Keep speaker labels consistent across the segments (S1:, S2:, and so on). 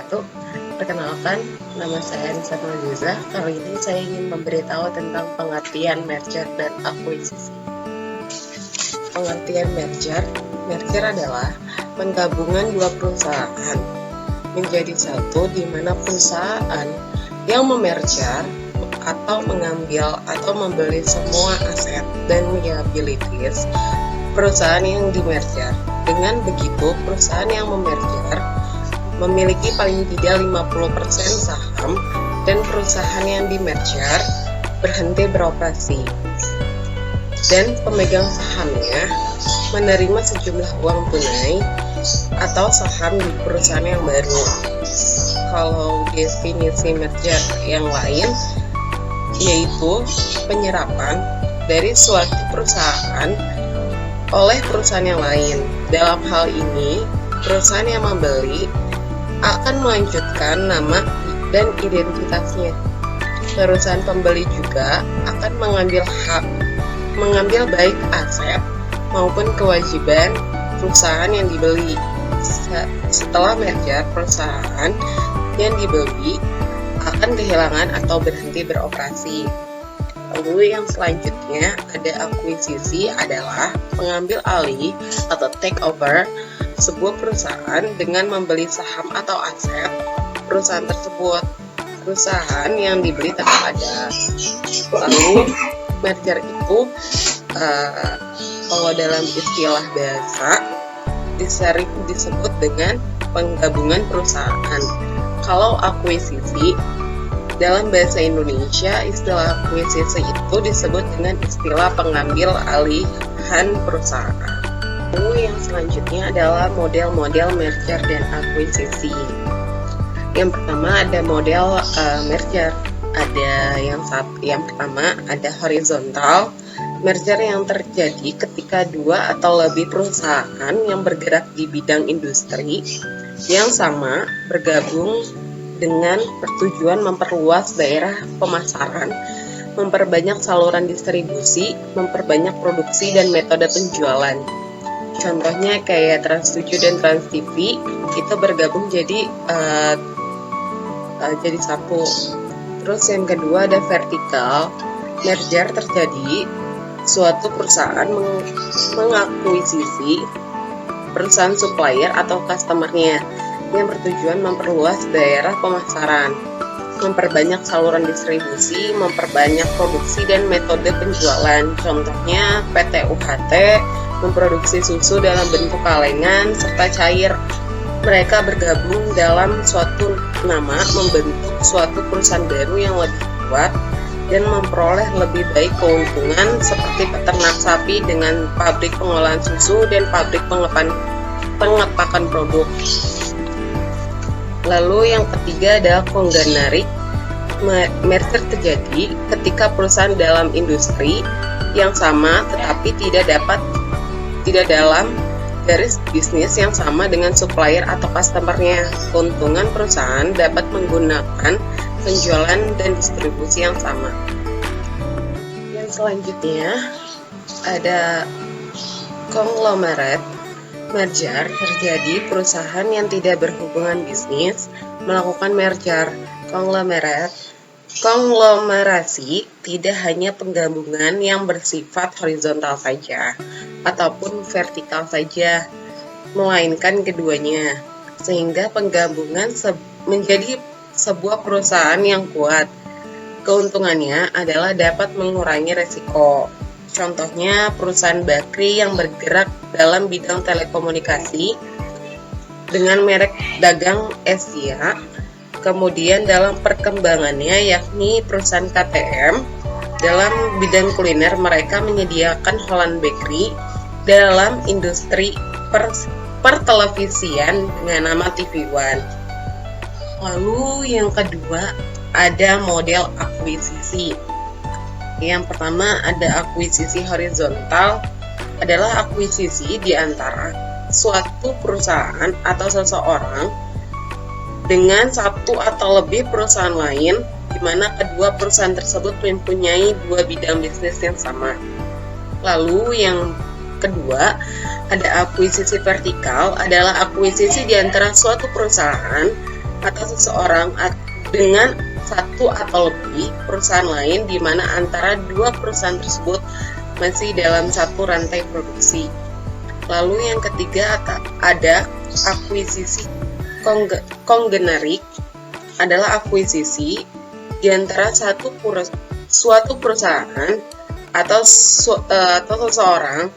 S1: wabarakatuh. Perkenalkan, nama saya Anissa Nurliza. Kali ini saya ingin memberitahu tentang pengertian merger dan akuisisi. Pengertian merger adalah penggabungan dua perusahaan menjadi satu, di mana perusahaan yang memerger atau mengambil atau membeli semua aset dan liabilities perusahaan yang dimerger. Dengan begitu, perusahaan yang memerger memiliki paling tidak 50% saham dan perusahaan yang dimerger berhenti beroperasi. Dan pemegang sahamnya menerima sejumlah uang tunai atau saham di perusahaan yang baru. Kalau definisi merger yang lain yaitu penyerapan dari suatu perusahaan oleh perusahaan yang lain. Dalam hal ini, perusahaan yang membeli akan melanjutkan nama dan identitasnya. Perusahaan pembeli juga akan mengambil baik aset maupun kewajiban perusahaan yang dibeli. Setelah merger, perusahaan yang dibeli akan kehilangan atau berhenti beroperasi. Lalu yang selanjutnya ada akuisisi, adalah mengambil alih atau take over sebuah perusahaan dengan membeli saham atau aset perusahaan tersebut. Perusahaan yang dibeli tetap ada. Lalu merger itu kalau dalam istilah bahasa sering disebut dengan penggabungan perusahaan. Kalau akuisisi dalam bahasa Indonesia, istilah akuisisi itu disebut dengan istilah pengambil alihan perusahaan. Lalu yang selanjutnya adalah model-model merger dan akuisisi. Yang pertama ada model merger. Ada yang pertama ada horizontal merger yang terjadi ketika dua atau lebih perusahaan yang bergerak di bidang industri yang sama bergabung dengan pertujuan memperluas daerah pemasaran, memperbanyak saluran distribusi, memperbanyak produksi dan metode penjualan. Contohnya kayak Trans7 dan Trans TV itu bergabung jadi satu. Terus yang kedua ada vertikal merger, terjadi suatu perusahaan mengakuisisi perusahaan supplier atau customernya yang bertujuan memperluas daerah pemasaran, memperbanyak saluran distribusi, memperbanyak produksi dan metode penjualan. Contohnya PT UHT memproduksi susu dalam bentuk kalengan serta cair. Mereka bergabung dalam suatu nama, membentuk suatu perusahaan baru yang lebih kuat dan memperoleh lebih baik keuntungan, seperti peternak sapi dengan pabrik pengolahan susu dan pabrik pengepakan produk. Lalu yang ketiga adalah konglomerat. Merger terjadi ketika perusahaan dalam industri yang sama tetapi tidak dalam garis bisnis yang sama dengan supplier atau customernya. Keuntungan perusahaan dapat menggunakan penjualan dan distribusi yang sama. Yang selanjutnya ada konglomerat. Merger terjadi perusahaan yang tidak berhubungan bisnis melakukan merger. Konglomerasi tidak hanya penggabungan yang bersifat horizontal saja ataupun vertikal saja, melainkan keduanya, sehingga penggabungan menjadi sebuah perusahaan yang kuat. Keuntungannya adalah dapat mengurangi resiko. Contohnya perusahaan Bakri yang bergerak dalam bidang telekomunikasi dengan merek dagang Asia. Kemudian dalam perkembangannya yakni perusahaan KTM dalam bidang kuliner, mereka menyediakan Holland Bakery dalam industri pertelevisian dengan nama TV One. Lalu yang kedua ada model akuisisi. Yang pertama ada akuisisi horizontal, adalah akuisisi di antara suatu perusahaan atau seseorang dengan satu atau lebih perusahaan lain, di mana kedua perusahaan tersebut mempunyai dua bidang bisnis yang sama. Lalu yang kedua ada akuisisi vertikal, adalah akuisisi di antara suatu perusahaan atau seseorang dengan satu atau lebih perusahaan lain di mana antara dua perusahaan tersebut masih dalam satu rantai produksi. Lalu yang ketiga ada akuisisi konglomerik, adalah akuisisi di antara suatu perusahaan atau seseorang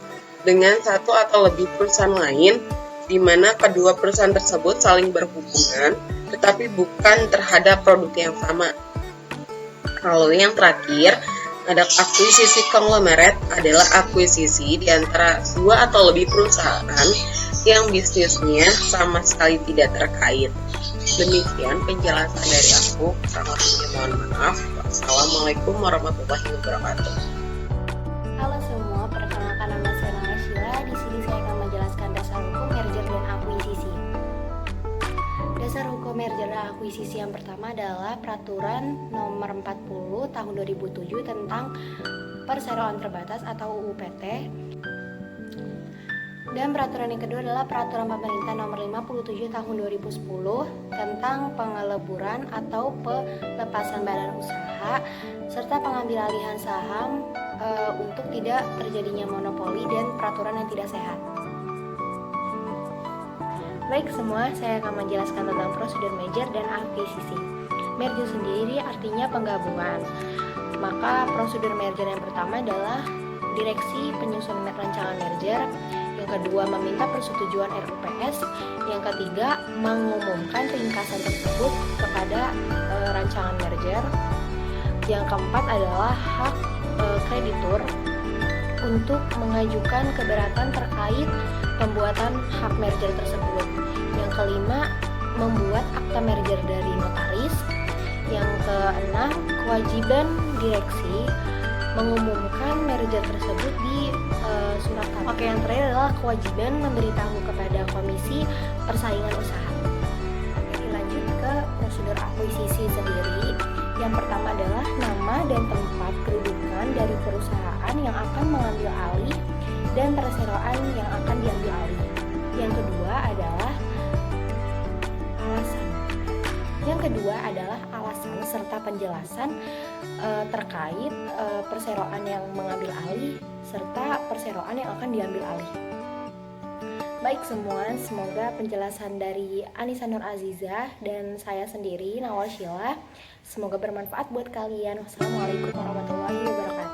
S1: dengan satu atau lebih perusahaan lain di mana kedua perusahaan tersebut saling berhubungan tetapi bukan terhadap produk yang sama. Lalu yang terakhir ada akuisisi konglomerat, adalah akuisisi di antara dua atau lebih perusahaan yang bisnisnya sama sekali tidak terkait. Demikian penjelasan dari aku. Sangat mohon maaf. Wassalamualaikum warahmatullahi wabarakatuh.
S2: Halo semua, perkenalkan nama saya Nala Sheila. Di sini saya akan menjelaskan dasar hukum merger dan akuisisi. Dasar hukum merger dan akuisisi yang pertama adalah Peraturan Nomor 40 Tahun 2007 tentang Perseroan Terbatas atau UU PT. Dan peraturan yang kedua adalah Peraturan Pemerintah Nomor 57 Tahun 2010 tentang pengeleburan atau pelepasan badan usaha serta pengambilalihan saham untuk tidak terjadinya monopoli dan peraturan yang tidak sehat. Baik semua, saya akan menjelaskan tentang prosedur merger dan akuisisi. Merger sendiri artinya penggabungan. Maka prosedur merger yang pertama adalah direksi penyusunan rancangan merger. Yang kedua, meminta persetujuan RUPS. Yang ketiga, mengumumkan ringkasan tersebut kepada rancangan merger. Yang keempat adalah hak kreditur untuk mengajukan keberatan terkait pembuatan hak merger tersebut. Yang kelima, membuat akta merger dari notaris. Yang keenam, kewajiban direksi mengumumkan merger tersebut di surat kabar. Oke, yang terakhir adalah kewajiban memberitahu kepada Komisi Persaingan Usaha. Oke, lanjut ke prosedur akuisisi sendiri. Yang pertama adalah nama dan tempat kedudukan dari perusahaan yang akan mengambil alih dan perseroan yang akan diambil alih. Yang kedua adalah alasan serta penjelasan terkait perseroan yang mengambil alih serta perseroan yang akan diambil alih. Baik semua, semoga penjelasan dari Anissa Nur Aziza dan saya sendiri, Nawal Sheila, semoga bermanfaat buat kalian. Wassalamualaikum warahmatullahi wabarakatuh.